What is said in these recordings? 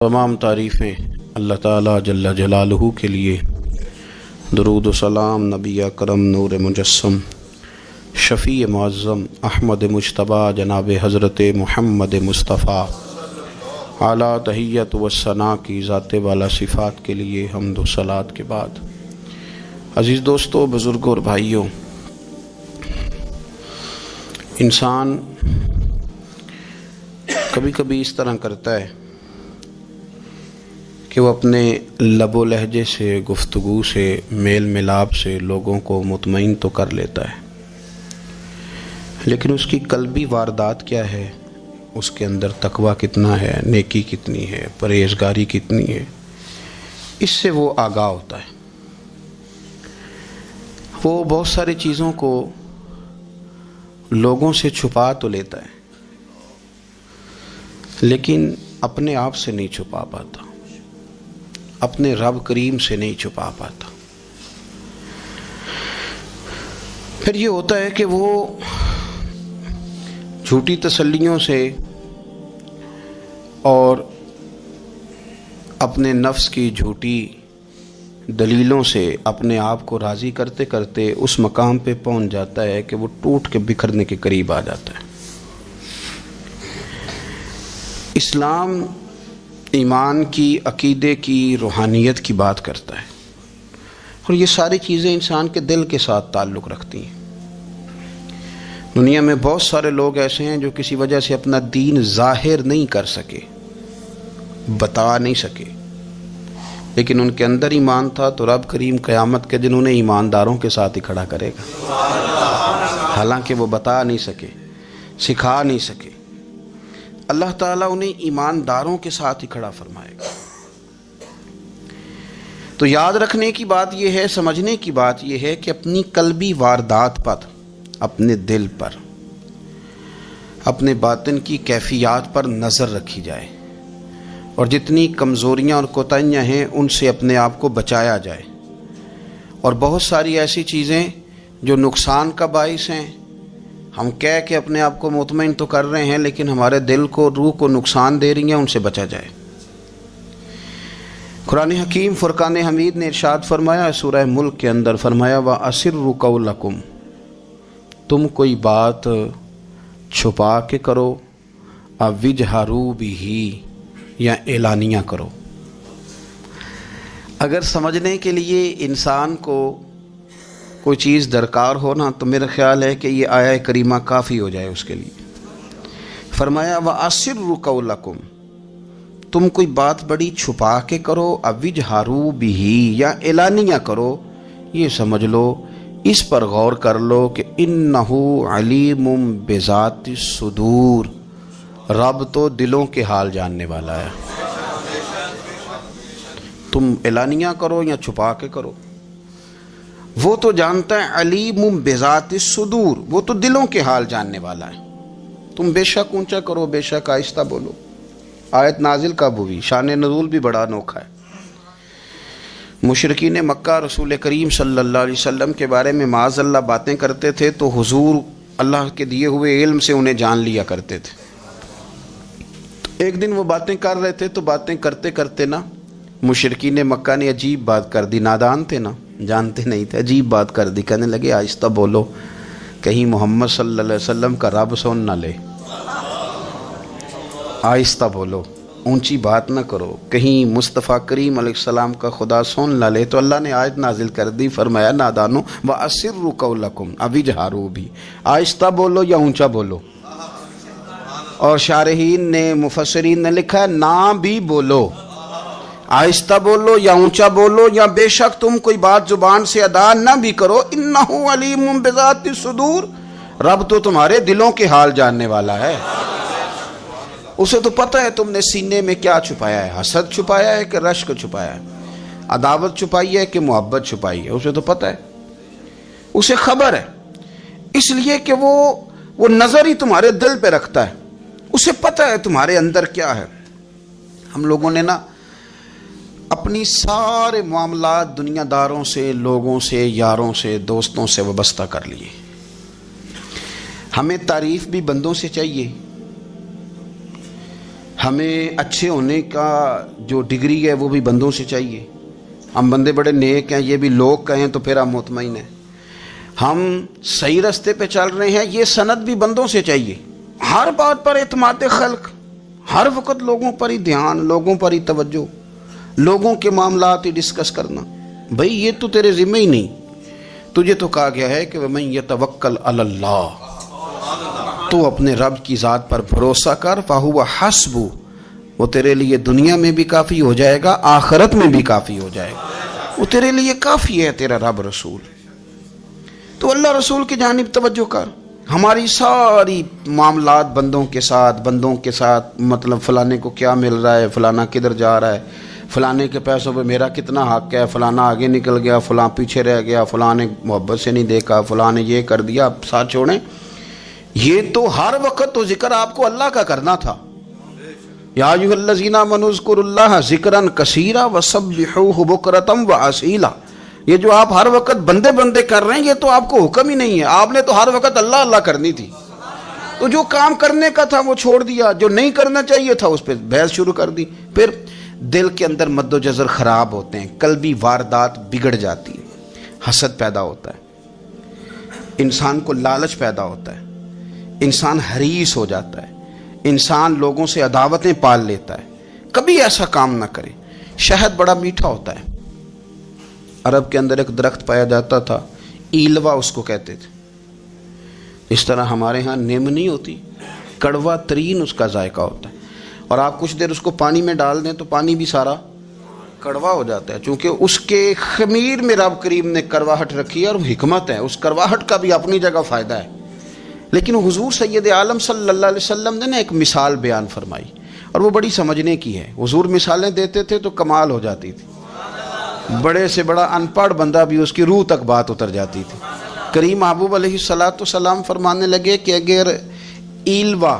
تمام تعریفیں اللہ تعالیٰ جل جلالہ کے لیے، درود و سلام نبی اکرم نور مجسم شفیع معظم احمد مجتبیٰ جناب حضرت محمد مصطفیٰ اعلیٰ تحیت و ثنا کی ذات والا صفات کے لیے حمد و صلات کے بعد، عزیز دوستو، بزرگوں اور بھائیوں، انسان کبھی کبھی اس طرح کرتا ہے کہ وہ اپنے لب و لہجے سے، گفتگو سے، میل ملاپ سے لوگوں کو مطمئن تو کر لیتا ہے، لیکن اس کی قلبی واردات کیا ہے، اس کے اندر تقویٰ کتنا ہے، نیکی کتنی ہے، پرہیزگاری کتنی ہے، اس سے وہ آگاہ ہوتا ہے۔ وہ بہت ساری چیزوں کو لوگوں سے چھپا تو لیتا ہے، لیکن اپنے آپ سے نہیں چھپا پاتا، اپنے رب کریم سے نہیں چھپا پاتا۔ پھر یہ ہوتا ہے کہ وہ جھوٹی تسلیوں سے اور اپنے نفس کی جھوٹی دلیلوں سے اپنے آپ کو راضی کرتے کرتے اس مقام پہ پہنچ جاتا ہے کہ وہ ٹوٹ کے بکھرنے کے قریب آ جاتا ہے۔ اسلام ایمان کی، عقیدے کی، روحانیت کی بات کرتا ہے، اور یہ ساری چیزیں انسان کے دل کے ساتھ تعلق رکھتی ہیں۔ دنیا میں بہت سارے لوگ ایسے ہیں جو کسی وجہ سے اپنا دین ظاہر نہیں کر سکے، بتا نہیں سکے، لیکن ان کے اندر ایمان تھا، تو رب کریم قیامت کے دن انہیں ایمانداروں کے ساتھ ہی کھڑا کرے گا، حالانکہ وہ بتا نہیں سکے، سکھا نہیں سکے۔ اللہ تعالیٰ انہیں ایمانداروں کے ساتھ ہی کھڑا فرمائے گا۔ تو یاد رکھنے کی بات یہ ہے، سمجھنے کی بات یہ ہے کہ اپنی قلبی واردات پر، اپنے دل پر، اپنے باطن کی کیفیات پر نظر رکھی جائے، اور جتنی کمزوریاں اور کوتاہیاں ہیں ان سے اپنے آپ کو بچایا جائے، اور بہت ساری ایسی چیزیں جو نقصان کا باعث ہیں، ہم کہہ کے اپنے آپ کو مطمئن تو کر رہے ہیں لیکن ہمارے دل کو، روح کو نقصان دے رہی ہیں، ان سے بچا جائے۔ قرآن حکیم فرقان حمید نے ارشاد فرمایا، سورہ ملک کے اندر فرمایا، وَأَسِرُّ قَوْلَكُمْ، تم کوئی بات چھپا کے کرو، أَوْ اجْهَرُوا بِهِ، یا اعلانیہ کرو۔ اگر سمجھنے کے لیے انسان کو کوئی چیز درکار ہو نا، تو میرا خیال ہے کہ یہ آیہ کریمہ کافی ہو جائے اس کے لیے۔ فرمایا وَأَسِرُّ قَوْلَكُمْ، تم کوئی بات بڑی چھپا کے کرو، أَوْ اجْهَرُوا بِهِ، یا اعلانیہ کرو، یہ سمجھ لو، اس پر غور کر لو کہ إِنَّهُ عَلِيمٌ بِذَاتِ الصُّدُورِ، رب تو دلوں کے حال جاننے والا ہے۔ تم اعلانیہ کرو یا چھپا کے کرو، وہ تو جانتا ہے، علیم بذات الصدور، وہ تو دلوں کے حال جاننے والا ہے۔ تم بے شک اونچا کرو، بے شک آہستہ بولو۔ آیت نازل کب ہوئی؟ شان نزول بھی بڑا انوکھا ہے۔ مشرکین مکہ رسول کریم صلی اللہ علیہ وسلم کے بارے میں معاذ اللہ باتیں کرتے تھے، تو حضور اللہ کے دیے ہوئے علم سے انہیں جان لیا کرتے تھے۔ ایک دن وہ باتیں کر رہے تھے، تو باتیں کرتے کرتے نا مشرکین مکہ نے عجیب بات کر دی، نادان تھے نا، جانتے نہیں تھے، عجیب بات کر دی، کہنے لگے آہستہ بولو، کہیں محمد صلی اللہ علیہ وسلم کا رب سن نہ لے، آہستہ بولو، اونچی بات نہ کرو، کہیں مصطفیٰ کریم علیہ السلام کا خدا سن نہ لے۔ تو اللہ نے آیت نازل کر دی، فرمایا نادانو وَأَسِرُّ قَوْلَكُمْ أَوْ اجْهَرُوا بِهِ، آہستہ بولو یا اونچا بولو۔ اور شارحین نے، مفسرین نے لکھا ہے نہ بھی بولو، آہستہ بولو یا اونچا بولو، یا بے شک تم کوئی بات زبان سے ادا نہ بھی کرو، إِنَّهُ عَلِيمٌ بِذَاتِ الصُّدُورِ، رب تو تمہارے دلوں کے حال جاننے والا ہے، اسے تو پتہ ہے تم نے سینے میں کیا چھپایا ہے، حسد چھپایا ہے کہ رشک چھپایا ہے، عداوت چھپائی ہے کہ محبت چھپائی ہے، اسے تو پتہ ہے، اسے خبر ہے، اس لیے کہ وہ نظر ہی تمہارے دل پہ رکھتا ہے، اسے پتہ ہے تمہارے اندر کیا ہے۔ ہم لوگوں نے نا اپنی سارے معاملات دنیا داروں سے، لوگوں سے، یاروں سے، دوستوں سے وابستہ کر لیے۔ ہمیں تعریف بھی بندوں سے چاہیے، ہمیں اچھے ہونے کا جو ڈگری ہے وہ بھی بندوں سے چاہیے. ہم بندے بڑے نیک ہیں، یہ بھی لوگ کہیں تو پھر ہم مطمئن ہیں. ہم صحیح راستے پہ چل رہے ہیں، یہ سند بھی بندوں سے چاہیے. ہر بات پر اعتماد خلق، ہر وقت لوگوں پر ہی دھیان، لوگوں پر ہی توجہ، لوگوں کے معاملات ہی ڈسکس کرنا. بھئی یہ تو تیرے ذمہ ہی نہیں. تجھے تو کہا گیا ہے کہ وَمَن يَتَوَكَّلْ عَلَى اللَّهِ، تو اپنے رب کی ذات پر بھروسہ کر، فَهُوَ حَسْبُهُ، وہ تیرے لیے دنیا میں بھی کافی ہو جائے گا، آخرت میں بھی کافی ہو جائے گا. وہ تیرے لیے کافی ہے تیرا رب رسول. تو اللہ رسول کی جانب توجہ کر. ہماری ساری معاملات بندوں کے ساتھ مطلب فلانے کو کیا مل رہا ہے، فلانا کدھر جا رہا ہے، فلانے کے پیسوں پہ میرا کتنا حق ہے، فلانا آگے نکل گیا، فلاں پیچھے رہ گیا، فلاں نے محبت سے نہیں دیکھا، فلاں نے یہ کر دیا. آپ ساتھ چھوڑیں. یہ تو ہر وقت تو ذکر آپ کو اللہ کا کرنا تھا. یا ایھا الذین آمنوا اذکروا اللہ ذکرا کثیرا وسبحوہ بکرۃ واسیلا. یہ جو آپ ہر وقت بندے کر رہے ہیں یہ تو آپ کو حکم ہی نہیں ہے. آپ نے تو ہر وقت اللہ اللہ کرنی تھی. تو جو کام کرنے کا تھا وہ چھوڑ دیا، جو نہیں کرنا چاہیے تھا اس پہ بحث شروع کر دی. پھر دل کے اندر مد و جزر خراب ہوتے ہیں، قلبی واردات بگڑ جاتی ہے، حسد پیدا ہوتا ہے، انسان کو لالچ پیدا ہوتا ہے، انسان حریص ہو جاتا ہے، انسان لوگوں سے عداوتیں پال لیتا ہے. کبھی ایسا کام نہ کرے. شہد بڑا میٹھا ہوتا ہے. عرب کے اندر ایک درخت پایا جاتا تھا، ایلوا اس کو کہتے تھے. اس طرح ہمارے ہاں نیم نہیں ہوتی، کڑوا ترین اس کا ذائقہ ہوتا ہے. اور آپ کچھ دیر اس کو پانی میں ڈال دیں تو پانی بھی سارا کڑوا ہو جاتا ہے، چونکہ اس کے خمیر میں رب کریم نے کرواہٹ رکھی ہے اور حکمت ہے. اس کرواہٹ کا بھی اپنی جگہ فائدہ ہے. لیکن حضور سید عالم صلی اللہ علیہ وسلم نے ایک مثال بیان فرمائی اور وہ بڑی سمجھنے کی ہے. حضور مثالیں دیتے تھے تو کمال ہو جاتی تھی. بڑے سے بڑا ان پڑھ بندہ بھی اس کی روح تک بات اتر جاتی تھی. کریم محبوب علیہ السلام فرمانے لگے کہ اگر ایلوا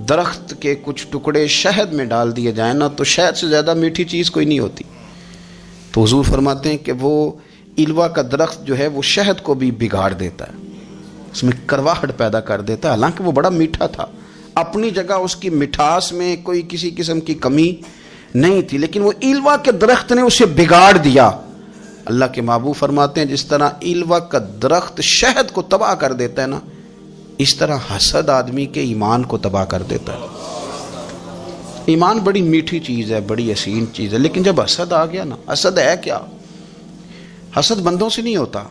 درخت کے کچھ ٹکڑے شہد میں ڈال دیے جائیں نا تو شہد سے زیادہ میٹھی چیز کوئی نہیں ہوتی. تو حضور فرماتے ہیں کہ وہ ایلوا کا درخت جو ہے وہ شہد کو بھی بگاڑ دیتا ہے، اس میں کرواہٹ پیدا کر دیتا ہے. حالانکہ وہ بڑا میٹھا تھا، اپنی جگہ اس کی مٹھاس میں کوئی کسی قسم کی کمی نہیں تھی، لیکن وہ ایلوا کے درخت نے اسے بگاڑ دیا. اللہ کے محبوب فرماتے ہیں جس طرح ایلوا کا درخت شہد کو تباہ کر دیتا ہے نا، اس طرح حسد آدمی کے ایمان کو تباہ کر دیتا ہے. ایمان بڑی میٹھی چیز ہے، بڑی حسین چیز ہے، لیکن جب حسد آ گیا نا، حسد ہے کیا؟ حسد بندوں سے نہیں ہوتا،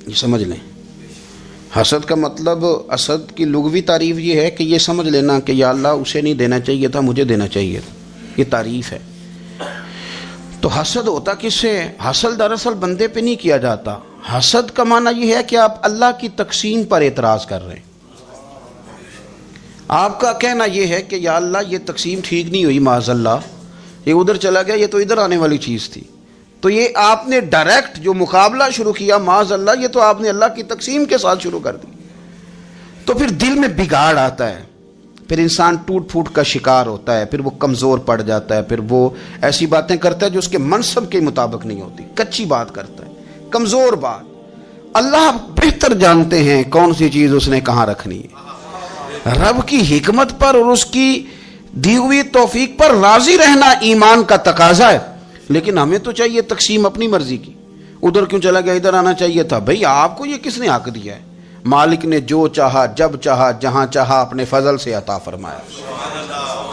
یہ سمجھ لیں. حسد کا مطلب، حسد کی لغوی تعریف یہ ہے کہ یہ سمجھ لینا کہ یا اللہ اسے نہیں دینا چاہیے تھا، مجھے دینا چاہیے تھا. یہ تعریف ہے. تو حسد ہوتا کس سے؟ حسد دراصل بندے پہ نہیں کیا جاتا. حسد کا معنی یہ ہے کہ آپ اللہ کی تقسیم پر اعتراض کر رہے ہیں. آپ کا کہنا یہ ہے کہ یا اللہ یہ تقسیم ٹھیک نہیں ہوئی، معاذ اللہ یہ ادھر چلا گیا، یہ تو ادھر آنے والی چیز تھی. تو یہ آپ نے ڈائریکٹ جو مقابلہ شروع کیا، معاذ اللہ یہ تو آپ نے اللہ کی تقسیم کے ساتھ شروع کر دی. تو پھر دل میں بگاڑ آتا ہے، پھر انسان ٹوٹ پھوٹ کا شکار ہوتا ہے، پھر وہ کمزور پڑ جاتا ہے، پھر وہ ایسی باتیں کرتا ہے جو اس کے منصب کے مطابق نہیں ہوتی، کچی بات کرتا ہے، کمزور بات. اللہ بہتر جانتے ہیں کون سی چیز اس نے کہاں رکھنی ہے. رب کی حکمت پر اور اس کی دی ہوئی توفیق پر راضی رہنا ایمان کا تقاضا ہے. لیکن ہمیں تو چاہیے تقسیم اپنی مرضی کی. ادھر کیوں چلا گیا، ادھر آنا چاہیے تھا. بھئی آپ کو یہ کس نے حق دیا ہے؟ مالک نے جو چاہا، جب چاہا، جہاں چاہا اپنے فضل سے عطا فرمایا.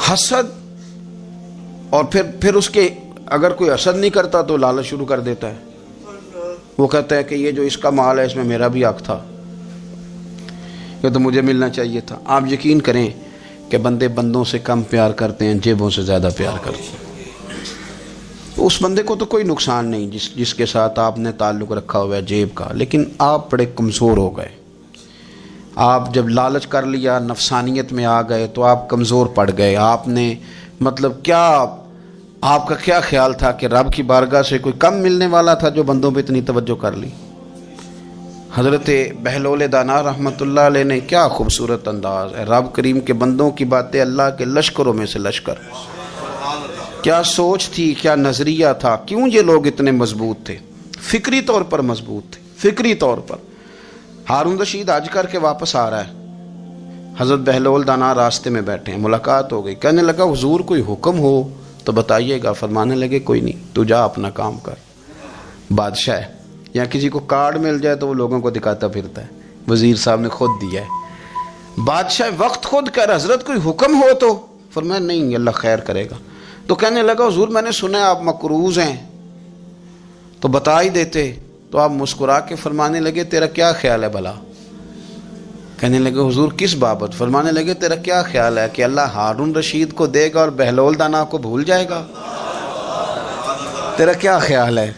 حسد، اور پھر اس کے اگر کوئی حسد نہیں کرتا تو لالچ شروع کر دیتا ہے. وہ کہتا ہے کہ یہ جو اس کا مال ہے اس میں میرا بھی حق تھا، یہ تو مجھے ملنا چاہیے تھا. آپ یقین کریں کہ بندے بندوں سے کم پیار کرتے ہیں، جیبوں سے زیادہ پیار کرتے ہیں. اس بندے کو تو کوئی نقصان نہیں جس کے ساتھ آپ نے تعلق رکھا ہوا ہے جیب کا، لیکن آپ بڑے کمزور ہو گئے. آپ جب لالچ کر لیا، نفسانیت میں آ گئے تو آپ کمزور پڑ گئے. آپ نے مطلب کیا، آپ کا کیا خیال تھا کہ رب کی بارگاہ سے کوئی کم ملنے والا تھا جو بندوں پہ اتنی توجہ کر لی؟ حضرت بہلول دانا رحمۃ اللہ علیہ نے کیا خوبصورت انداز ہے. رب کریم کے بندوں کی باتیں اللہ کے لشکروں میں سے لشکر. کیا سوچ تھی، کیا نظریہ تھا، کیوں یہ لوگ اتنے مضبوط تھے؟ فکری طور پر مضبوط تھے، فکری طور پر. ہارون رشید حج کر کے واپس آ رہا ہے. حضرت بہلول دانا راستے میں بیٹھے ہیں، ملاقات ہو گئی، کہنے لگا حضور کوئی حکم ہو تو بتائیے گا۔ فرمانے لگے کوئی نہیں، تو جا اپنا کام کر۔ بادشاہ ہے، یا کسی کو کارڈ مل جائے تو وہ لوگوں کو دکھاتا پھرتا ہے، وزیر صاحب نے خود دیا ہے۔ بادشاہ وقت خود کہہ رہا حضرت کوئی حکم ہو تو؟ فرمایا نہیں، اللہ خیر کرے گا۔ تو کہنے لگا حضور میں نے سنا ہے آپ مقروض ہیں، تو بتا ہی دیتے۔ تو آپ مسکرا کے فرمانے لگے تیرا کیا خیال ہے بھلا؟ کہنے لگے حضور کس بابت؟ فرمانے لگے تیرا کیا خیال ہے کہ اللہ ہارون رشید کو دے گا اور بہلول دانا کو بھول جائے گا؟ تیرا کیا خیال ہے؟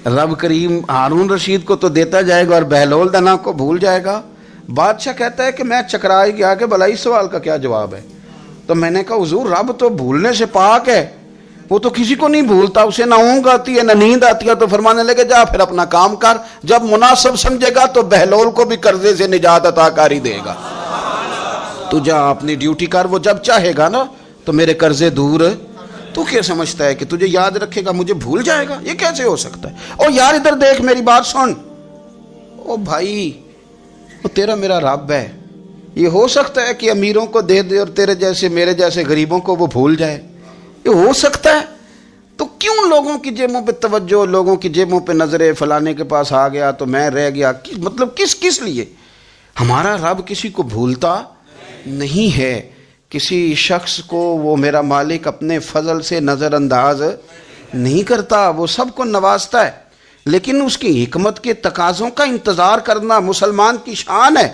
رب کریم ہارون رشید کو تو دیتا جائے گا اور بہلول دانا کو بھول جائے گا؟ بادشاہ کہتا ہے کہ میں چکرا ہی گیا کہ بھلا اس سوال کا کیا جواب ہے؟ تو میں نے کہا حضور رب تو بھولنے سے پاک ہے، وہ تو کسی کو نہیں بھولتا، اسے نہ اونگ آتی ہے نہ نیند آتی ہے۔ تو فرمانے لگے جا پھر اپنا کام کر، جب مناسب سمجھے گا تو بہلول کو بھی قرضے سے نجات عطا کاری دے گا۔ تو جا اپنی ڈیوٹی کر، وہ جب چاہے گا نا تو میرے قرضے دور۔ تو کیا سمجھتا ہے کہ تجھے یاد رکھے گا مجھے بھول جائے گا؟ یہ کیسے ہو سکتا ہے؟ او یار ادھر دیکھ میری بات سن۔ او بھائی وہ تیرا میرا رب ہے، یہ ہو سکتا ہے کہ امیروں کو دے دے اور تیرے جیسے میرے جیسے غریبوں کو وہ بھول جائے؟ یہ ہو سکتا ہے؟ تو کیوں لوگوں کی جیبوں پہ توجہ، لوگوں کی جیبوں پہ نظریں، فلانے کے پاس آ گیا تو میں رہ گیا، مطلب کس لیے؟ ہمارا رب کسی کو بھولتا نہیں ہے، کسی شخص کو وہ میرا مالک اپنے فضل سے نظر انداز نہیں کرتا، وہ سب کو نوازتا ہے، لیکن اس کی حکمت کے تقاضوں کا انتظار کرنا مسلمان کی شان ہے۔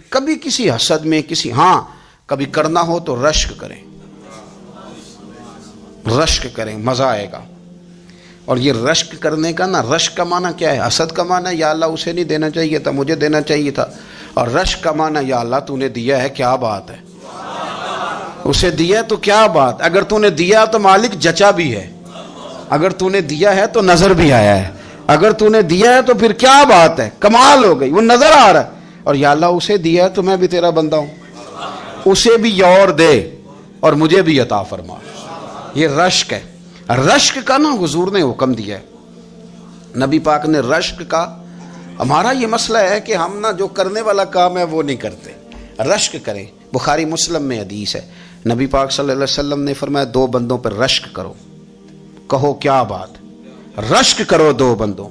کبھی کسی حسد میں کبھی کرنا ہو تو رشک کریں، رشک کریں، مزہ آئے گا۔ اور یہ رشک کرنے کا نا، رشک کا معنی کیا ہے؟ حسد کا معنی یا اللہ اسے نہیں دینا چاہیے تھا مجھے دینا چاہیے تھا، اور رشک کا معنی یا اللہ تو نے دیا ہے کیا بات ہے، اسے دیا تو کیا بات، اگر تو نے دیا تو مالک جچا بھی ہے، اگر تو نے دیا ہے تو نظر بھی آیا ہے، اگر تو نے دیا ہے تو پھر کیا بات ہے، کمال ہو گئی، وہ نظر آ رہا ہے۔ اور یا اللہ اسے دیا ہے تو میں بھی تیرا بندہ ہوں، اسے بھی اور دے اور مجھے بھی عطا فرما۔ یہ رشک ہے۔ رشک کا نا حضور نے حکم دیا ہے، نبی پاک نے رشک کا۔ ہمارا یہ مسئلہ ہے کہ ہم نا جو کرنے والا کام ہے وہ نہیں کرتے، رشک کریں۔ بخاری مسلم میں حدیث ہے، نبی پاک صلی اللہ علیہ وسلم نے فرمایا دو بندوں پر رشک کرو۔ کہو کیا بات؟ رشک کرو دو بندوں۔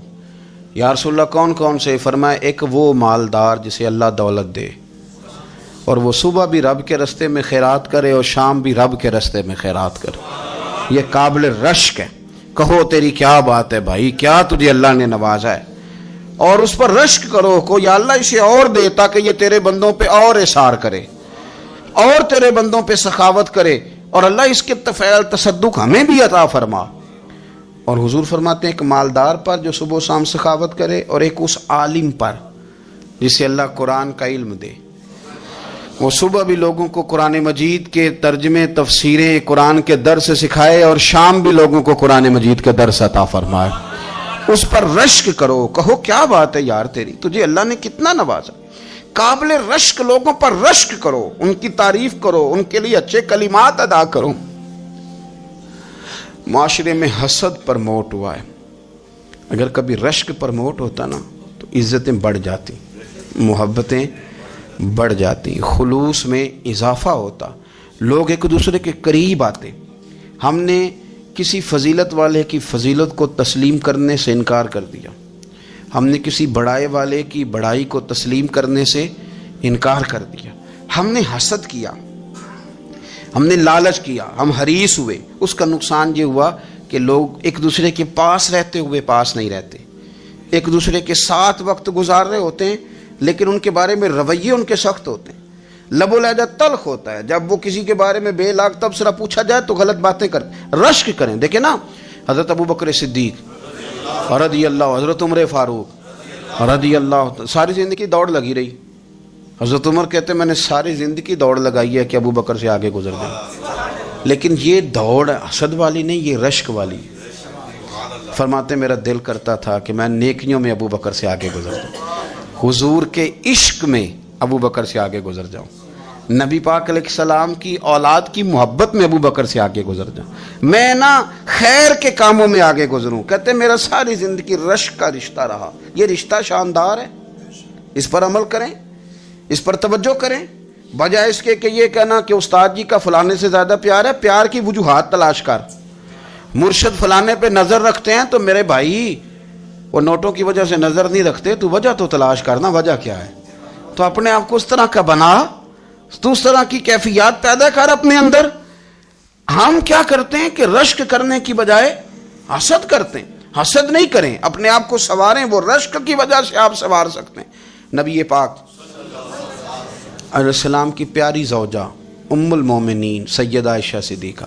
یا رسول اللہ کون کون سے؟ فرمایا ایک وہ مالدار جسے اللہ دولت دے اور وہ صبح بھی رب کے رستے میں خیرات کرے اور شام بھی رب کے رستے میں خیرات کرے، یہ قابل رشک ہے۔ کہو تیری کیا بات ہے بھائی، کیا تجھے اللہ نے نوازا ہے، اور اس پر رشک کرو کو یا اللہ اسے اور دے تاکہ یہ تیرے بندوں پہ اور اثار کرے اور تیرے بندوں پہ سخاوت کرے، اور اللہ اس کے فعل تصدق ہمیں بھی عطا فرما۔ اور حضور فرماتے ہیں ایک مالدار پر جو صبح و شام سخاوت کرے، اور ایک اس عالم پر جسے اللہ قرآن کا علم دے، وہ صبح بھی لوگوں کو قرآن مجید کے ترجمے، تفسیریں، قرآن کے درس سکھائے، اور شام بھی لوگوں کو قرآن مجید کے درس عطا فرمائے۔ اس پر رشک کرو، کہو کیا بات ہے یار تیری، تجھے اللہ نے کتنا نوازا۔ قابل رشک لوگوں پر رشک کرو، ان کی تعریف کرو، ان کے لیے اچھے کلمات ادا کرو۔ معاشرے میں حسد پرموٹ ہوا ہے، اگر کبھی رشک پرموٹ ہوتا نا تو عزتیں بڑھ جاتی، محبتیں بڑھ جاتی، خلوص میں اضافہ ہوتا، لوگ ایک دوسرے کے قریب آتے۔ ہم نے کسی فضیلت والے کی فضیلت کو تسلیم کرنے سے انکار کر دیا، ہم نے کسی بڑائی والے کی بڑائی کو تسلیم کرنے سے انکار کر دیا، ہم نے حسد کیا، ہم نے لالچ کیا، ہم حریص ہوئے۔ اس کا نقصان یہ ہوا کہ لوگ ایک دوسرے کے پاس رہتے ہوئے پاس نہیں رہتے، ایک دوسرے کے ساتھ وقت گزار رہے ہوتے ہیں لیکن ان کے بارے میں رویے ان کے سخت ہوتے ہیں، لب و لہجہ تلخ ہوتا ہے، جب وہ کسی کے بارے میں بے لاگ تبصرہ پوچھا جائے تو غلط باتیں کریں۔ رشک کریں، دیکھیں نا حضرت ابو بکر صدیق رضی اللہ، حضرت عمر فاروق رضی اللہ، ساری زندگی دوڑ لگی رہی۔ حضرت عمر کہتے میں نے ساری زندگی دوڑ لگائی ہے کہ ابو بکر سے آگے گزر جائیں، لیکن یہ دوڑ حسد والی نہیں، یہ رشک والی۔ فرماتے میرا دل کرتا تھا کہ میں نیکیوں میں ابو بکر سے آگے گزر جاؤں، حضور کے عشق میں ابو بکر سے آگے گزر جاؤں، نبی پاک علیہ السلام کی اولاد کی محبت میں ابو بکر سے آگے گزر جاؤں، میں نا خیر کے کاموں میں آگے گزروں۔ کہتے میرا ساری زندگی رشک کا رشتہ رہا، یہ رشتہ شاندار ہے، اس پر عمل کریں، اس پر توجہ کریں۔ بجائے اس کے کہ یہ کہنا کہ استاد جی کا فلانے سے زیادہ پیار ہے، پیار کی وجوہات تلاش کر. مرشد فلانے پہ نظر رکھتے ہیں تو میرے بھائی وہ نوٹوں کی وجہ سے نظر نہیں رکھتے، تو وجہ تو تلاش کرنا، وجہ کیا ہے. تو اپنے آپ کو اس طرح کا بنا، تو اس طرح کی کیفیات پیدا کر اپنے اندر. ہم کیا کرتے ہیں کہ رشک کرنے کی بجائے حسد کرتے ہیں. حسد نہیں کریں، اپنے آپ کو سنواریں، وہ رشک کی وجہ سے آپ سنوار سکتے ہیں. نبی پاک علیہ السلام کی پیاری زوجہ ام المومنین سیدہ عائشہ صدیقہ،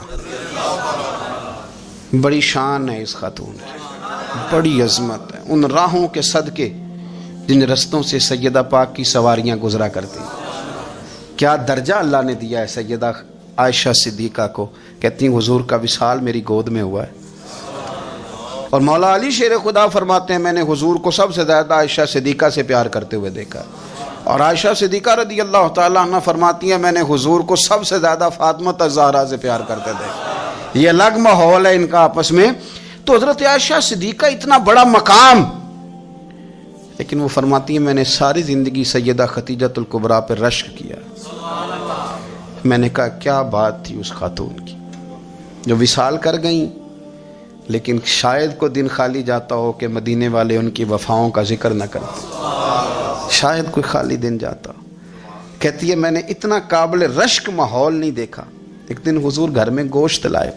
بڑی شان ہے اس خاتون کی، بڑی عظمت ہے ان راہوں کے صدقے جن رستوں سے سیدہ پاک کی سواریاں گزرا کرتی. کیا درجہ اللہ نے دیا ہے سیدہ عائشہ صدیقہ کو. کہتی ہیں حضور کا وصال میری گود میں ہوا ہے. اور مولا علی شیر خدا فرماتے ہیں میں نے حضور کو سب سے زیادہ عائشہ صدیقہ سے پیار کرتے ہوئے دیکھا. اور عائشہ صدیقہ رضی اللہ تعالیٰ عنہ فرماتی ہیں میں نے حضور کو سب سے زیادہ فاطمہ الزہرا سے پیار کرتے دیکھا. یہ الگ ماحول ہے ان کا آپس میں. تو حضرت عائشہ صدیقہ اتنا بڑا مقام، لیکن وہ فرماتی ہیں میں نے ساری زندگی سیدہ خدیجۃ الکبریٰ پہ رشک کیا. میں نے کہا کیا بات تھی اس خاتون کی جو وصال کر گئیں، لیکن شاید کو دن خالی جاتا ہو کہ مدینے والے ان کی وفاؤں کا ذکر نہ کرتے. شاید کوئی خالی دن جاتا. کہتی ہے میں نے اتنا قابل رشک ماحول نہیں دیکھا. ایک دن حضور گھر میں گوشت لائے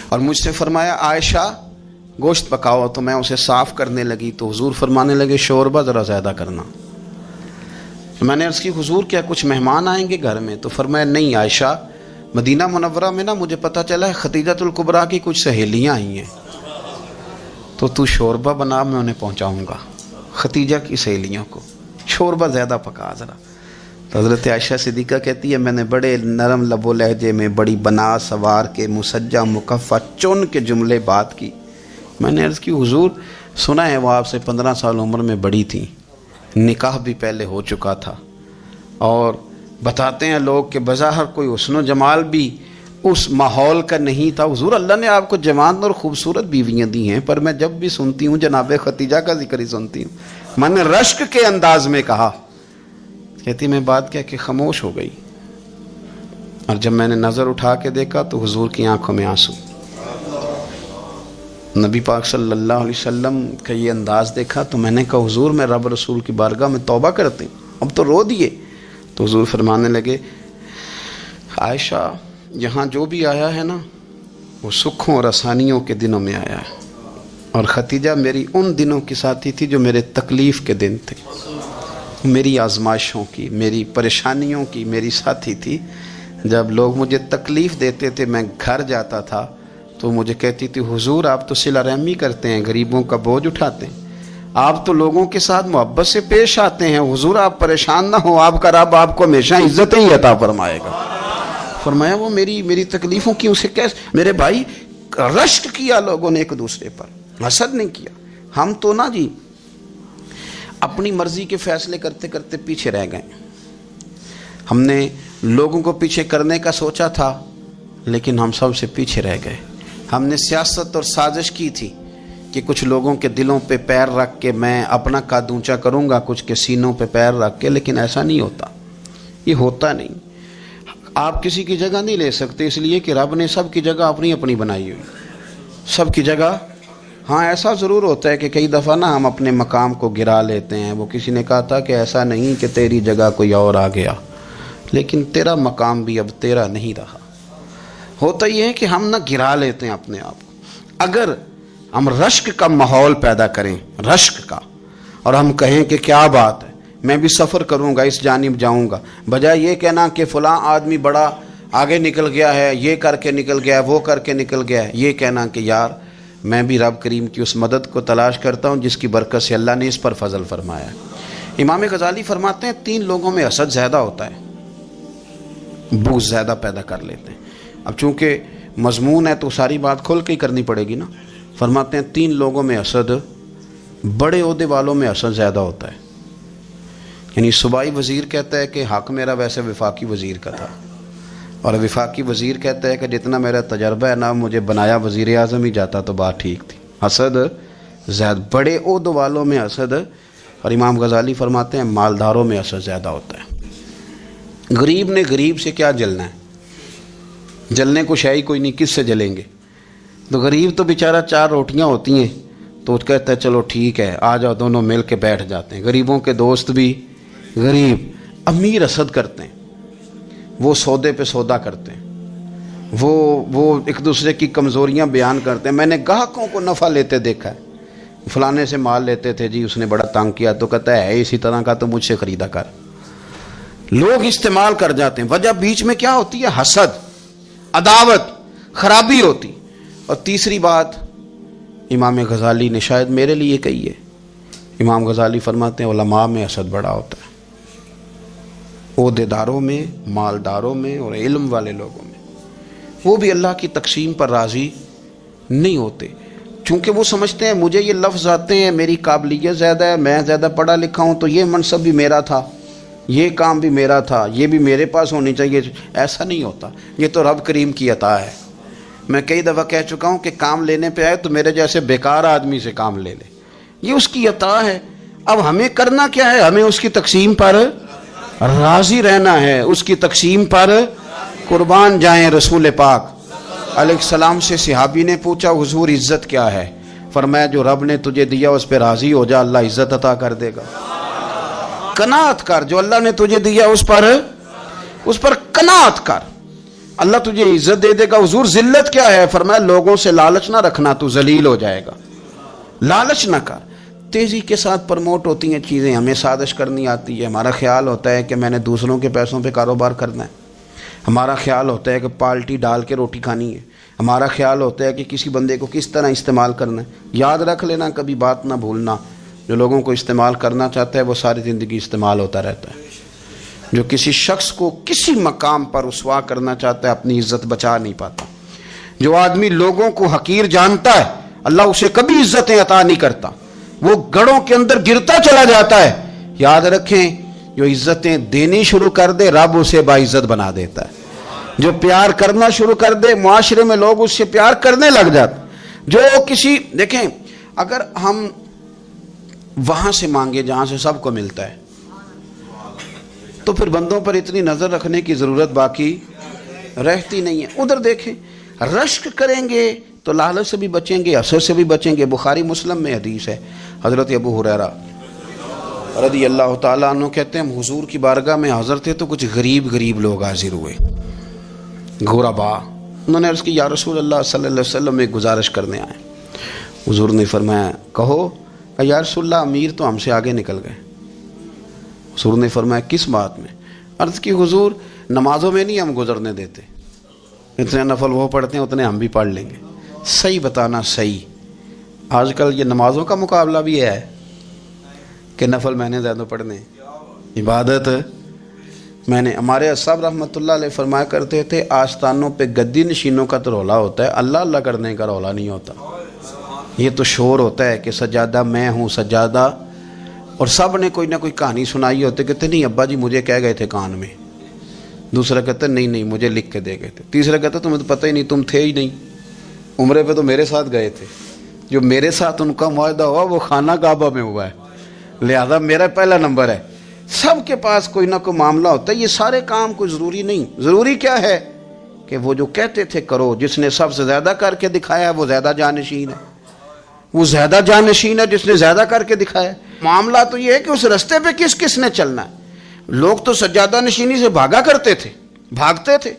اور مجھ سے فرمایا عائشہ گوشت پکاؤ. تو میں اسے صاف کرنے لگی تو حضور فرمانے لگے شوربہ ذرا زیادہ کرنا. میں نے عرض کی حضور کیا کچھ مہمان آئیں گے گھر میں؟ تو فرمایا نہیں عائشہ، مدینہ منورہ میں نا مجھے پتہ چلا ہے خدیجۃ الکبریٰ کی کچھ سہیلیاں آئی ہیں، تو شوربہ بنا، میں انہیں پہنچاؤں گا. خدیجہ کی سہیلیوں کو شوربہ زیادہ پکا ذرا. تو حضرت عائشہ صدیقہ کہتی ہے میں نے بڑے نرم لب و لہجے میں بڑی بنا سوار کے مسجع مکفہ چن کے جملے بات کی. میں نے عرض کی حضور سنا ہے وہ آپ سے 15 سال عمر میں بڑی تھیں، نکاح بھی پہلے ہو چکا تھا، اور بتاتے ہیں لوگ کہ بظاہر کوئی حسن و جمال بھی اس ماحول کا نہیں تھا. حضور اللہ نے آپ کو جوان اور خوبصورت بیویاں دی ہیں، پر میں جب بھی سنتی ہوں جناب خدیجہ کا ذکر ہی سنتی ہوں. میں نے رشک کے انداز میں کہا. کہتی میں بات کہہ کے خاموش ہو گئی، اور جب میں نے نظر اٹھا کے دیکھا تو حضور کی آنکھوں میں آنسو. نبی پاک صلی اللہ علیہ وسلم کا یہ انداز دیکھا تو میں نے کہا حضور میں رب رسول کی بارگاہ میں توبہ کرتے ہیں، اب تو رو دیے. تو حضور فرمانے لگے عائشہ یہاں جو بھی آیا ہے نا وہ سکھوں اور آسانیوں کے دنوں میں آیا ہے، اور خدیجہ میری ان دنوں کی ساتھی تھی جو میرے تکلیف کے دن تھے، میری آزمائشوں کی، میری پریشانیوں کی میری ساتھی تھی. جب لوگ مجھے تکلیف دیتے تھے میں گھر جاتا تھا تو مجھے کہتی تھی حضور آپ تو صلہ رحمی کرتے ہیں، غریبوں کا بوجھ اٹھاتے ہیں، آپ تو لوگوں کے ساتھ محبت سے پیش آتے ہیں، حضور آپ پریشان نہ ہو، آپ کا رب آپ کو ہمیشہ عزتیں ہی عطا فرمائے گا. فرمایا وہ میری تکلیفوں کی اسے کیسے. میرے بھائی رشک کیا لوگوں نے ایک دوسرے پر، حسد نہیں کیا. ہم تو نا جی اپنی مرضی کے فیصلے کرتے کرتے پیچھے رہ گئے. ہم نے لوگوں کو پیچھے کرنے کا سوچا تھا لیکن ہم سب سے پیچھے رہ گئے. ہم نے سیاست اور سازش کی تھی کہ کچھ لوگوں کے دلوں پہ پیر رکھ کے میں اپنا قد اونچا کروں گا، کچھ کے سینوں پہ پیر رکھ کے، لیکن ایسا نہیں ہوتا. یہ ہوتا نہیں. آپ کسی کی جگہ نہیں لے سکتے، اس لیے کہ رب نے سب کی جگہ اپنی اپنی بنائی ہوئی، سب کی جگہ. ہاں ایسا ضرور ہوتا ہے کہ کئی دفعہ نا ہم اپنے مقام کو گرا لیتے ہیں. وہ کسی نے کہا تھا کہ ایسا نہیں کہ تیری جگہ کوئی اور آ گیا، لیکن تیرا مقام بھی اب تیرا نہیں رہا. ہوتا یہ ہے کہ ہم نہ گرا لیتے ہیں اپنے آپ کو. اگر ہم رشک کا ماحول پیدا کریں، رشک کا، اور ہم کہیں کہ کیا بات ہے میں بھی سفر کروں گا، اس جانب جاؤں گا، بجائے یہ کہنا کہ فلاں آدمی بڑا آگے نکل گیا ہے، یہ کر کے نکل گیا ہے، وہ کر کے نکل گیا ہے، یہ کہنا کہ یار میں بھی رب کریم کی اس مدد کو تلاش کرتا ہوں جس کی برکت سے اللہ نے اس پر فضل فرمایا ہے. امام غزالی فرماتے ہیں 3 لوگوں میں حسد زیادہ ہوتا ہے، بغض زیادہ پیدا کر لیتے ہیں. اب چونکہ مضمون ہے تو ساری بات کھل کے ہی کرنی پڑے گی نا. فرماتے ہیں 3 لوگوں میں حسد، بڑے عہدے والوں میں حسد زیادہ ہوتا ہے. یعنی صوبائی وزیر کہتا ہے کہ حق میرا ویسے وفاقی وزیر کا تھا، اور وفاقی وزیر کہتا ہے کہ جتنا میرا تجربہ ہے نا مجھے بنایا وزیر اعظم ہی جاتا تو بات ٹھیک تھی. حسد زیادہ، بڑے عہدوں والوں میں حسد. اور امام غزالی فرماتے ہیں مالداروں میں حسد زیادہ ہوتا ہے. غریب نے غریب سے کیا جلنا ہے؟ جلنے کو شے ہی کوئی نہیں، کس سے جلیں گے؟ تو غریب تو بیچارہ 4 روٹیاں ہوتی ہیں تو کہتا ہے چلو ٹھیک ہے آ جاؤ، دونوں مل کے بیٹھ جاتے ہیں۔ غریبوں کے دوست بھی غریب، امیر حسد کرتے ہیں، وہ سودے پہ سودا کرتے ہیں، وہ ایک دوسرے کی کمزوریاں بیان کرتے ہیں۔ میں نے گاہکوں کو نفع لیتے دیکھا ہے، فلانے سے مال لیتے تھے جی، اس نے بڑا تنگ کیا، تو کہتا ہے اسی طرح کا تو مجھ سے خریدا کر۔ لوگ استعمال کر جاتے ہیں، وجہ بیچ میں کیا ہوتی ہے؟ حسد، عداوت، خرابی ہوتی۔ اور تیسری بات امام غزالی نے شاید میرے لیے کہی ہے، امام غزالی فرماتے ہیں علماء میں حسد بڑا ہوتا ہے، عہدیداروں میں، مالداروں میں اور علم والے لوگوں میں۔ وہ بھی اللہ کی تقسیم پر راضی نہیں ہوتے، چونکہ وہ سمجھتے ہیں مجھے یہ لفظ آتے ہیں، میری قابلیت زیادہ ہے، میں زیادہ پڑھا لکھا ہوں، تو یہ منصب بھی میرا تھا، یہ کام بھی میرا تھا، یہ بھی میرے پاس ہونی چاہیے۔ ایسا نہیں ہوتا، یہ تو رب کریم کی عطا ہے۔ میں کئی دفعہ کہہ چکا ہوں کہ کام لینے پہ آئے تو میرے جیسے بیکار آدمی سے کام لے لے، یہ اس کی عطا ہے۔ اب ہمیں کرنا کیا ہے؟ ہمیں اس کی تقسیم پر راضی رہنا ہے، اس کی تقسیم پر قربان جائیں۔ رسول پاک علیہ السلام سے صحابی نے پوچھا حضور عزت کیا ہے؟ فرمایا جو رب نے تجھے دیا اس پہ راضی ہو جا، اللہ عزت عطا کر دے گا۔ قناعت کر، جو اللہ نے تجھے دیا اس پر قناعت کر، اللہ تجھے عزت دے دے گا۔ حضور ذلت کیا ہے؟ فرمایا لوگوں سے لالچ نہ رکھنا، تو ذلیل ہو جائے گا، لالچ نہ کر۔ تیزی کے ساتھ پرموٹ ہوتی ہیں چیزیں، ہمیں سازش کرنی آتی ہے، ہمارا خیال ہوتا ہے کہ میں نے دوسروں کے پیسوں پہ کاروبار کرنا ہے، ہمارا خیال ہوتا ہے کہ پالٹی ڈال کے روٹی کھانی ہے، ہمارا خیال ہوتا ہے کہ کسی بندے کو کس طرح استعمال کرنا ہے۔ یاد رکھ لینا، کبھی بات نہ بھولنا، جو لوگوں کو استعمال کرنا چاہتا ہے وہ ساری زندگی استعمال ہوتا رہتا ہے۔ جو کسی شخص کو کسی مقام پر رسوا کرنا چاہتا ہے اپنی عزت بچا نہیں پاتا۔ جو آدمی لوگوں کو حقیر جانتا ہے اللہ اسے کبھی عزتیں عطا نہیں کرتا، وہ گڑھوں کے اندر گرتا چلا جاتا ہے۔ یاد رکھیں جو عزتیں دینی شروع کر دے رب اسے باعزت بنا دیتا ہے، جو پیار کرنا شروع کر دے معاشرے میں لوگ اس سے پیار کرنے لگ جاتے۔ جو کسی دیکھیں اگر ہم وہاں سے مانگے جہاں سے سب کو ملتا ہے تو پھر بندوں پر اتنی نظر رکھنے کی ضرورت باقی رہتی نہیں ہے۔ ادھر دیکھیں رشک کریں گے تو لالچ سے بھی بچیں گے، حسد سے بھی بچیں گے۔ بخاری مسلم میں حدیث ہے، حضرت ابو ہریرہ رضی اللہ تعالیٰ عنہ کہتے ہیں ہم حضور کی بارگاہ میں حاضر تھے تو کچھ غریب لوگ حاضر ہوئے، غربا۔ انہوں نے عرض کی یا رسول اللہ صلی اللہ علیہ وسلم ایک گزارش کرنے آئے۔ حضور نے فرمایا کہو۔ یا رسول اللہ امیر تو ہم سے آگے نکل گئے۔ حضور نے فرمایا کس بات میں؟ عرض کی حضور نمازوں میں نہیں ہم گزرنے دیتے، اتنے نفل وہ پڑھتے ہیں اتنے ہم بھی پڑھ لیں گے۔ صحیح بتانا صحیح، آج کل یہ نمازوں کا مقابلہ بھی ہے کہ نفل میں نے زیادہ پڑھنے، عبادت میں نے۔ ہمارے اصحاب رحمۃ اللہ علیہ فرمایا کرتے تھے آستانوں پہ گدی نشینوں کا تو رولا ہوتا ہے، اللہ اللہ کرنے کا رولا نہیں ہوتا۔ یہ تو شور ہوتا ہے کہ سجادہ میں ہوں سجادہ، اور سب نے کوئی نہ کوئی کہانی سنائی ہوتی، کہتے نہیں ابا جی مجھے کہہ گئے تھے کان میں، دوسرا کہتا نہیں مجھے لکھ کے دے گئے تھے، تیسرا کہتا تمہیں تو پتہ ہی نہیں، تم تھے ہی نہیں، عمرے پہ تو میرے ساتھ گئے تھے، جو میرے ساتھ ان کا معاہدہ ہوا وہ خانہ کعبہ میں ہوا ہے، لہذا میرا پہلا نمبر ہے۔ سب کے پاس کوئی نہ کوئی معاملہ ہوتا ہے، یہ سارے کام کوئی ضروری نہیں۔ ضروری کیا ہے کہ وہ جو کہتے تھے کرو، جس نے سب سے زیادہ کر کے دکھایا ہے وہ زیادہ جانشین ہے، وہ زیادہ جانشین ہے جس نے زیادہ کر کے دکھایا۔ معاملہ تو یہ ہے کہ اس رستے پہ کس کس نے چلنا ہے۔ لوگ تو سجادہ نشینی سے بھاگا کرتے تھے، بھاگتے تھے۔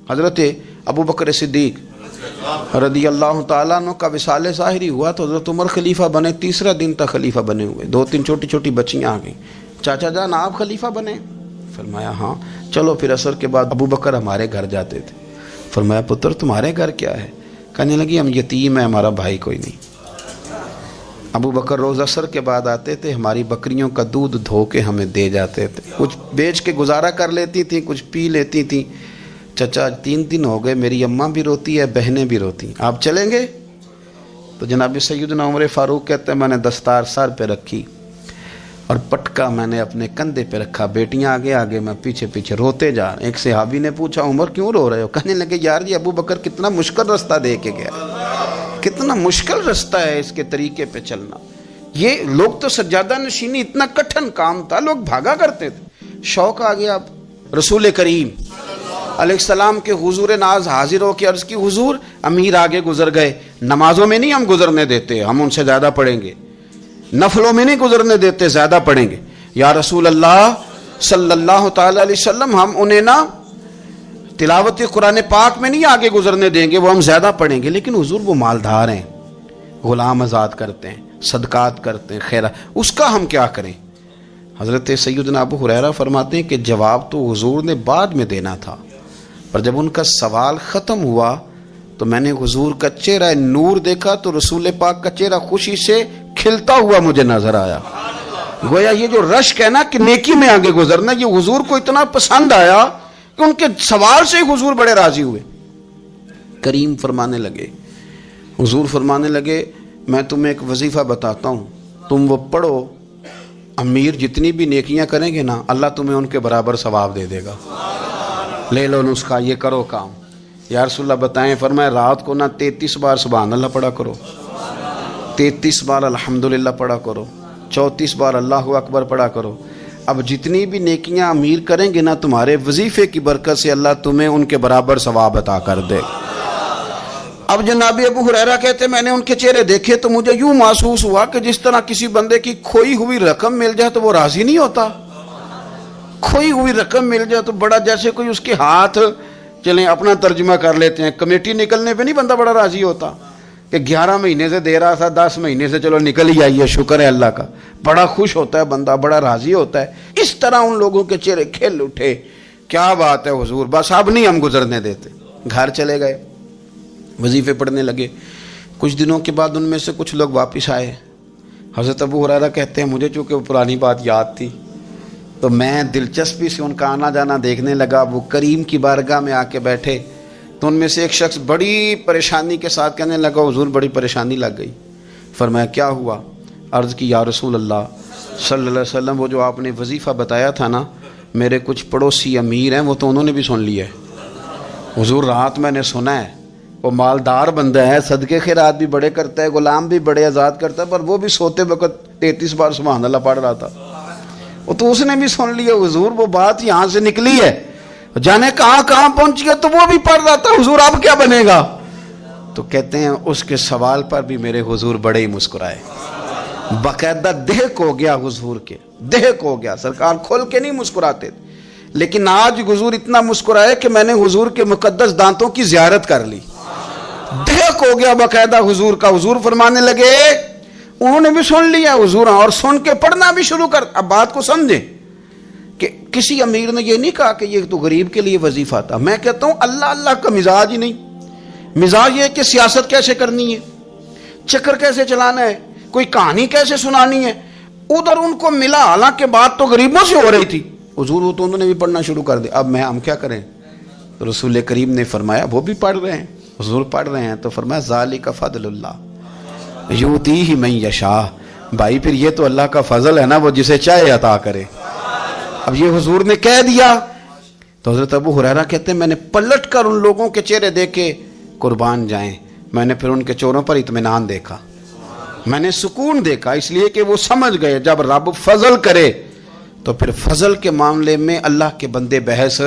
حضرت ابو بکر صدیق رضی اللہ تعالیٰ عنہ کا وصال ظاہری ہوا تو حضرت عمر خلیفہ بنے، تیسرا دن تک خلیفہ بنے ہوئے، 2-3 چھوٹی چھوٹی بچیاں آ گئیں، چاچا جان آپ خلیفہ بنے؟ فرمایا ہاں۔ چلو پھر عصر کے بعد ابو بکر ہمارے گھر جاتے تھے۔ فرمایا پتر تمہارے گھر کیا ہے؟ کہنے لگی ہم یتیم ہیں، ہمارا بھائی کوئی نہیں۔ ابو بکر روز عصر کے بعد آتے تھے، ہماری بکریوں کا دودھ دھو کے ہمیں دے جاتے تھے، کچھ بیچ کے گزارا کر لیتی تھیں، کچھ پی لیتی تھیں۔ چچا 3 دن ہو گئے، میری اماں بھی روتی ہے، بہنیں بھی روتی ہیں، آپ چلیں گے؟ تو جناب سیدنا عمر فاروق کہتے ہیں میں نے دستار سر پہ رکھی اور پٹکا میں نے اپنے کندھے پہ رکھا، بیٹیاں آگے آگے میں پیچھے پیچھے، روتے جا رہے۔ ایک صحابی نے پوچھا عمر کیوں رو رہے ہو؟ کہنے لگے یار یہ ابو بکر کتنا مشکل رستہ دے کے گیا، کتنا مشکل رستہ ہے اس کے طریقے پہ چلنا۔ یہ لوگ تو سجادہ نشینی اتنا کٹھن کام تھا، لوگ بھاگا کرتے تھے، شوق آ گیا، اب رسول کریم علیہ السلام کے حضور ناز حاضر ہو کے عرض کی حضور امیر آگے گزر گئے، نمازوں میں نہیں ہم گزرنے دیتے، ہم ان سے زیادہ پڑھیں گے، نفلوں میں نہیں گزرنے دیتے، زیادہ پڑھیں گے۔ یا رسول اللہ صلی اللہ تعالی علیہ وسلم، ہم انہیں نا تلاوت قرآن پاک میں نہیں آگے گزرنے دیں گے، وہ ہم زیادہ پڑھیں گے، لیکن حضور وہ مالدار ہیں، غلام آزاد کرتے ہیں، صدقات کرتے ہیں، خیرات، اس کا ہم کیا کریں؟ حضرت سیدنا ابو ہریرہ فرماتے ہیں کہ جواب تو حضور نے بعد میں دینا تھا، پر جب ان کا سوال ختم ہوا تو میں نے حضور کا چہرہ نور دیکھا تو رسول پاک کا چہرہ خوشی سے کھلتا ہوا مجھے نظر آیا۔ گویا یہ جو رشک ہے نا کہ نیکی میں آگے گزرنا، یہ حضور کو اتنا پسند آیا کہ ان کے سوال سے حضور بڑے راضی ہوئے۔ کریم فرمانے لگے، حضور فرمانے لگے میں تمہیں ایک وظیفہ بتاتا ہوں، تم وہ پڑھو، امیر جتنی بھی نیکیاں کریں گے نا اللہ تمہیں ان کے برابر ثواب دے دے گا، لے لو نسخہ، یہ کرو کام۔ یا رسول اللہ بتائیں، فرمایا رات کو نا 33 بار سبحان اللہ پڑھا کرو، 33 بار الحمدللہ پڑھا کرو، 34 بار اللہ اکبر پڑھا کرو۔ اب جتنی بھی نیکیاں امیر کریں گے نا تمہارے وظیفے کی برکت سے اللہ تمہیں ان کے برابر ثواب عطا کر دے۔ اب جناب ابو ہریرہ کہتے میں نے ان کے چہرے دیکھے تو مجھے یوں محسوس ہوا کہ جس طرح کسی بندے کی کھوئی ہوئی رقم مل جائے تو وہ راضی نہیں ہوتا، کھوئی ہوئی رقم مل جائے تو بڑا جیسے کوئی اس کے ہاتھ، چلیں اپنا ترجمہ کر لیتے ہیں، کمیٹی نکلنے پہ نہیں بندہ بڑا راضی ہوتا کہ 11 مہینے سے دے رہا تھا، 10 مہینے سے چلو نکل ہی آئی ہے، شکر ہے اللہ کا، بڑا خوش ہوتا ہے بندہ، بڑا راضی ہوتا ہے۔ اس طرح ان لوگوں کے چہرے کھل اٹھے، کیا بات ہے حضور، بس اب نہیں ہم گزرنے دیتے۔ گھر چلے گئے، وظیفے پڑھنے لگے۔ کچھ دنوں کے بعد ان میں سے کچھ لوگ واپس آئے۔ حضرت ابو ہریرہ کہتے ہیں مجھے چونکہ وہ پرانی بات یاد تھی تو میں دلچسپی سے ان کا آنا جانا دیکھنے لگا۔ وہ کریم کی بارگاہ میں آ کے بیٹھے تو ان میں سے ایک شخص بڑی پریشانی کے ساتھ کہنے لگا حضور بڑی پریشانی لگ گئی۔ فرمایا کیا ہوا؟ عرض کی یا رسول اللہ صلی اللہ علیہ وسلم وہ جو آپ نے وظیفہ بتایا تھا نا، میرے کچھ پڑوسی امیر ہیں وہ تو انہوں نے بھی سن لیا ہے حضور، رات میں نے سنا ہے وہ مالدار بندہ ہے، صدقے خیرات بھی بڑے کرتا ہے، غلام بھی بڑے آزاد کرتا ہے، پر وہ بھی سوتے وقت 33 بار سبحان اللہ پڑھ رہا تھا، وہ تو اس نے بھی سن لیا حضور، وہ بات یہاں سے نکلی ہے، جانے کہاں کہاں پہنچ گیا، تو وہ بھی پڑھ رہا تھا حضور اب کیا بنے گا؟ تو کہتے ہیں اس کے سوال پر بھی میرے حضور بڑے ہی مسکرائے، باقاعدہ دہک ہو گیا حضور کے، دہک ہو گیا، سرکار کھول کے نہیں مسکراتے، لیکن آج حضور اتنا مسکرائے کہ میں نے حضور کے مقدس دانتوں کی زیارت کر لی، دہک ہو گیا باقاعدہ حضور کا۔ حضور فرمانے لگے انہوں نے بھی سن لیا حضور، اور سن کے پڑھنا بھی شروع کر۔ اب بات کو سمجھیں کہ کسی امیر نے یہ نہیں کہا کہ یہ تو غریب کے لیے وظیفہ تھا، میں کہتا ہوں اللہ اللہ کا مزاج ہی نہیں، مزاج یہ کہ سیاست کیسے کرنی ہے، چکر کیسے چلانا ہے، کوئی کہانی کیسے سنانی ہے، ادھر ان کو ملا، حالانکہ بات تو غریبوں سے ہو رہی تھی، حضور وہ تو انہوں نے بھی پڑھنا شروع کر دیا۔ اب ہم کیا کریں؟ رسول کریم نے فرمایا وہ بھی پڑھ رہے ہیں، حضور پڑھ رہے ہیں، تو فرمایا ذالک فضل اللہ یؤتیہ من یشاء، بھائی پھر یہ تو اللہ کا فضل ہے نا، وہ جسے چاہے عطا کرے۔ اب یہ حضور نے کہہ دیا تو حضرت ابو ہریرہ کہتے ہیں میں نے پلٹ کر ان لوگوں کے چہرے دیکھے، قربان جائیں، میں نے پھر ان کے چہروں پر اطمینان دیکھا، میں نے سکون دیکھا، اس لیے کہ وہ سمجھ گئے جب رب فضل کرے تو پھر فضل کے معاملے میں اللہ کے بندے بحث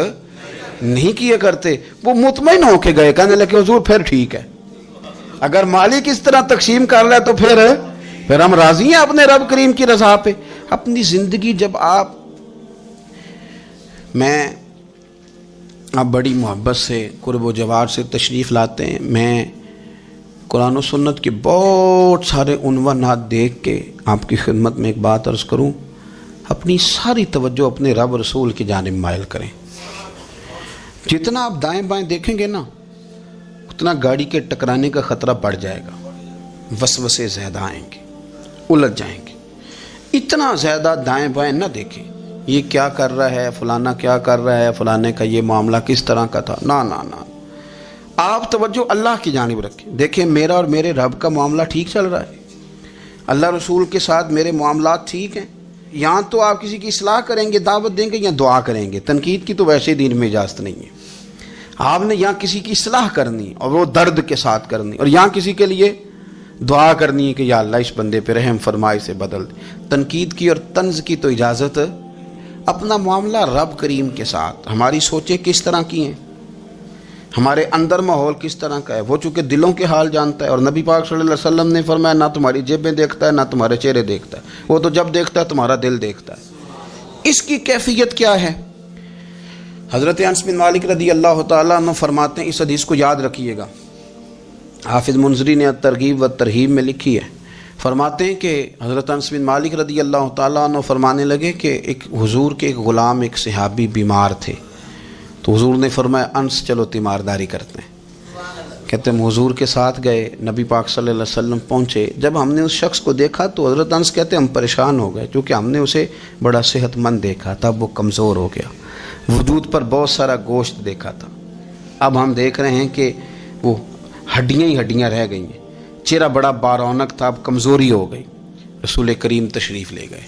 نہیں کیا کرتے، وہ مطمئن ہو کے گئے، کہنے لگے حضور پھر ٹھیک ہے، اگر مالک اس طرح تقسیم کر رہا ہے تو پھر ہم راضی ہیں اپنے رب کریم کی رضا پہ۔ اپنی زندگی جب آپ بڑی محبت سے قرب و جوار سے تشریف لاتے ہیں، میں قرآن و سنت کے بہت سارے عنوانات دیکھ کے آپ کی خدمت میں ایک بات عرض کروں، اپنی ساری توجہ اپنے رب رسول کی جانب مائل کریں۔ جتنا آپ دائیں بائیں دیکھیں گے نا اتنا گاڑی کے ٹکرانے کا خطرہ بڑھ جائے گا، وسوسے زیادہ آئیں گے، الجھ جائیں گے۔ اتنا زیادہ دائیں بائیں نہ دیکھیں، یہ کیا کر رہا ہے، فلانا کیا کر رہا ہے، فلانے کا یہ معاملہ کس طرح کا تھا، نہ نہ نہ، آپ توجہ اللہ کی جانب رکھیں۔ دیکھیں میرا اور میرے رب کا معاملہ ٹھیک چل رہا ہے، اللہ رسول کے ساتھ میرے معاملات ٹھیک ہیں، یہاں تو آپ کسی کی اصلاح کریں گے، دعوت دیں گے یا دعا کریں گے، تنقید کی تو ویسے دین میں اجازت نہیں ہے، آپ نے یہاں کسی کی اصلاح کرنی اور وہ درد کے ساتھ کرنی، اور یہاں کسی کے لیے دعا کرنی ہے کہ یا اللہ اس بندے پہ رحم فرما، اسے بدل دے۔ تنقید کی اور طنز کی تو اجازت اپنا معاملہ رب کریم کے ساتھ، ہماری سوچیں کس طرح کی ہیں، ہمارے اندر ماحول کس طرح کا ہے، وہ چونکہ دلوں کے حال جانتا ہے، اور نبی پاک صلی اللہ علیہ وسلم نے فرمایا نہ تمہاری جیبیں دیکھتا ہے نہ تمہارے چہرے دیکھتا ہے، وہ تو جب دیکھتا ہے تمہارا دل دیکھتا ہے۔ اس کی کیفیت کیا ہے؟ حضرت انس بن مالک رضی اللہ تعالیٰ عنہ فرماتے ہیں، اس حدیث کو یاد رکھیے گا، حافظ منذری نے ترغیب و ترہیب میں لکھی ہے، فرماتے ہیں کہ حضرت انس بن مالک رضی اللہ تعالیٰ عنہ فرمانے لگے کہ ایک حضور کے ایک غلام، ایک صحابی بیمار تھے، تو حضور نے فرمایا انس چلو تیمارداری کرتے ہیں۔ کہتے ہیں حضور کے ساتھ گئے، نبی پاک صلی اللہ علیہ وسلم پہنچے، جب ہم نے اس شخص کو دیکھا تو حضرت انس کہتے ہیں ہم پریشان ہو گئے، کیونکہ ہم نے اسے بڑا صحت مند دیکھا تھا، اب وہ کمزور ہو گیا، وجود پر بہت سارا گوشت دیکھا تھا، اب ہم دیکھ رہے ہیں کہ وہ ہڈیاں ہی ہڈیاں رہ گئی ہیں، چہرہ بڑا بارونق تھا، اب کمزوری ہو گئی۔ رسول کریم تشریف لے گئے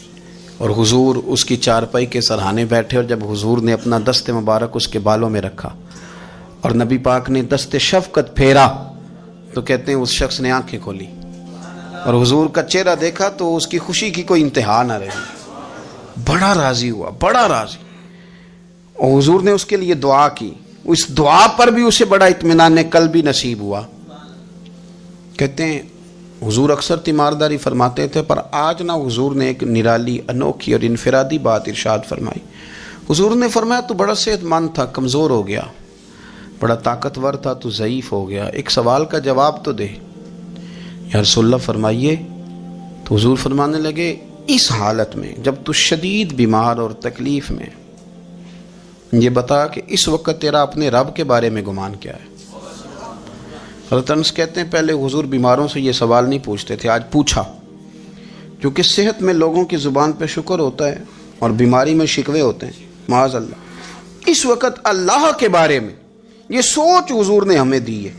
اور حضور اس کی چارپائی کے سرہانے بیٹھے، اور جب حضور نے اپنا دست مبارک اس کے بالوں میں رکھا اور نبی پاک نے دست شفقت پھیرا تو کہتے ہیں اس شخص نے آنکھیں کھولی اور حضور کا چہرہ دیکھا تو اس کی خوشی کی کوئی انتہا نہ رہی، بڑا راضی ہوا، بڑا راضی، اور حضور نے اس کے لیے دعا کی، اس دعا پر بھی اسے بڑا اطمینان قلبی نصیب ہوا۔ کہتے ہیں حضور اکثر تیمارداری فرماتے تھے، پر آج نہ حضور نے ایک نرالی، انوکھی اور انفرادی بات ارشاد فرمائی۔ حضور نے فرمایا تو بڑا صحت مند تھا، کمزور ہو گیا، بڑا طاقتور تھا تو ضعیف ہو گیا، ایک سوال کا جواب تو دے۔ یا رسول اللہ فرمائیے۔ تو حضور فرمانے لگے اس حالت میں جب تو شدید بیمار اور تکلیف میں، یہ بتا کہ اس وقت تیرا اپنے رب کے بارے میں گمان کیا ہے؟ حضرت انس کہتے ہیں پہلے حضور بیماروں سے یہ سوال نہیں پوچھتے تھے، آج پوچھا، کیونکہ صحت میں لوگوں کی زبان پہ شکر ہوتا ہے اور بیماری میں شکوے ہوتے ہیں، معاذ اللہ۔ اس وقت اللہ کے بارے میں یہ سوچ حضور نے ہمیں دی ہے،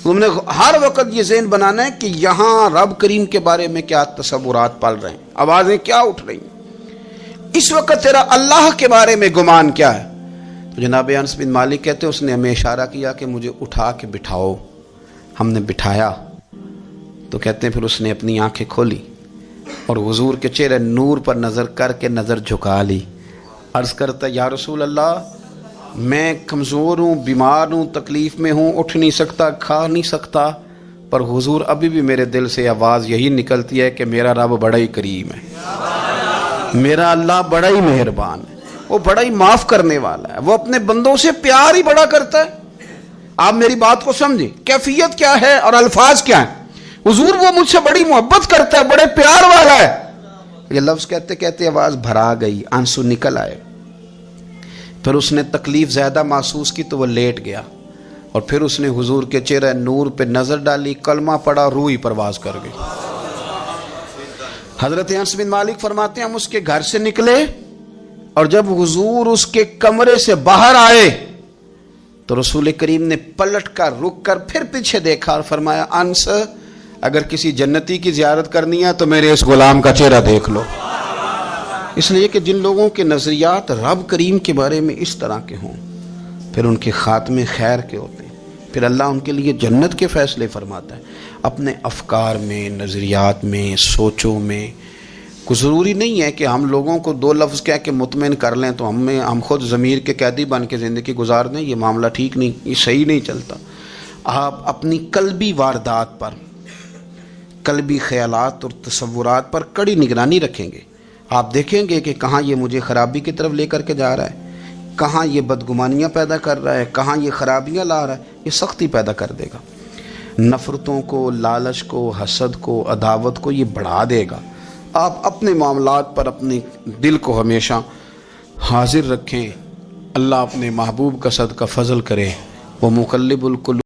ہم نے ہر وقت یہ ذہن بنانا ہے کہ یہاں رب کریم کے بارے میں کیا تصورات پل رہے ہیں، آوازیں کیا اٹھ رہی ہیں، اس وقت تیرا اللہ کے بارے میں گمان کیا ہے؟ تو جناب انس بن مالک کہتے ہیں اس نے ہمیں اشارہ کیا کہ مجھے اٹھا کے بٹھاؤ، ہم نے بٹھایا تو کہتے ہیں پھر اس نے اپنی آنکھیں کھولی اور حضور کے چہرے نور پر نظر کر کے نظر جھکا لی، عرض کرتا یا رسول اللہ میں کمزور ہوں، بیمار ہوں، تکلیف میں ہوں، اٹھ نہیں سکتا، کھا نہیں سکتا، پر حضور ابھی بھی میرے دل سے آواز یہی نکلتی ہے کہ میرا رب بڑا ہی کریم ہے، میرا اللہ بڑا ہی مہربان ہے، وہ بڑا ہی معاف کرنے والا ہے، وہ اپنے بندوں سے پیار ہی بڑا کرتا ہے۔ آپ میری بات کو سمجھیں، کیفیت کیا ہے اور الفاظ کیا ہیں۔ حضور وہ مجھ سے بڑی محبت کرتا ہے، بڑے پیار والا ہے۔ یہ لفظ کہتے کہتے آواز بھرا گئی، آنسو نکل آئے، پھر اس نے تکلیف زیادہ محسوس کی تو وہ لیٹ گیا، اور پھر اس نے حضور کے چہرے نور پہ نظر ڈالی، کلمہ پڑھا، روح ہی پرواز کر گئی۔ حضرت انس بن مالک فرماتے ہیں ہم اس کے گھر سے نکلے، اور جب حضور اس کے کمرے سے باہر آئے تو رسول کریم نے پلٹ کر رک کر پھر پیچھے دیکھا اور فرمایا انس اگر کسی جنتی کی زیارت کرنی ہے تو میرے اس غلام کا چہرہ دیکھ لو۔ اس لیے کہ جن لوگوں کے نظریات رب کریم کے بارے میں اس طرح کے ہوں پھر ان کے خاتمے خیر کے ہوتے ہیں، پھر اللہ ان کے لیے جنت کے فیصلے فرماتا ہے۔ اپنے افکار میں، نظریات میں، سوچوں میں کوئی ضروری نہیں ہے کہ ہم لوگوں کو دو لفظ کہہ کے مطمئن کر لیں تو ہم خود ضمیر کے قیدی بن کے زندگی گزار دیں، یہ معاملہ ٹھیک نہیں، یہ صحیح نہیں چلتا۔ آپ اپنی قلبی واردات پر، قلبی خیالات اور تصورات پر کڑی نگرانی رکھیں گے، آپ دیکھیں گے کہ کہاں یہ مجھے خرابی کی طرف لے کر کے جا رہا ہے، کہاں یہ بدگمانیاں پیدا کر رہا ہے، کہاں یہ خرابیاں لا رہا ہے، یہ سختی پیدا کر دے گا، نفرتوں کو، لالچ کو، حسد کو، عداوت کو یہ بڑھا دے گا۔ آپ اپنے معاملات پر اپنے دل کو ہمیشہ حاضر رکھیں، اللہ اپنے محبوب کا صدقہ فضل کرے، وہ مقلب القلوب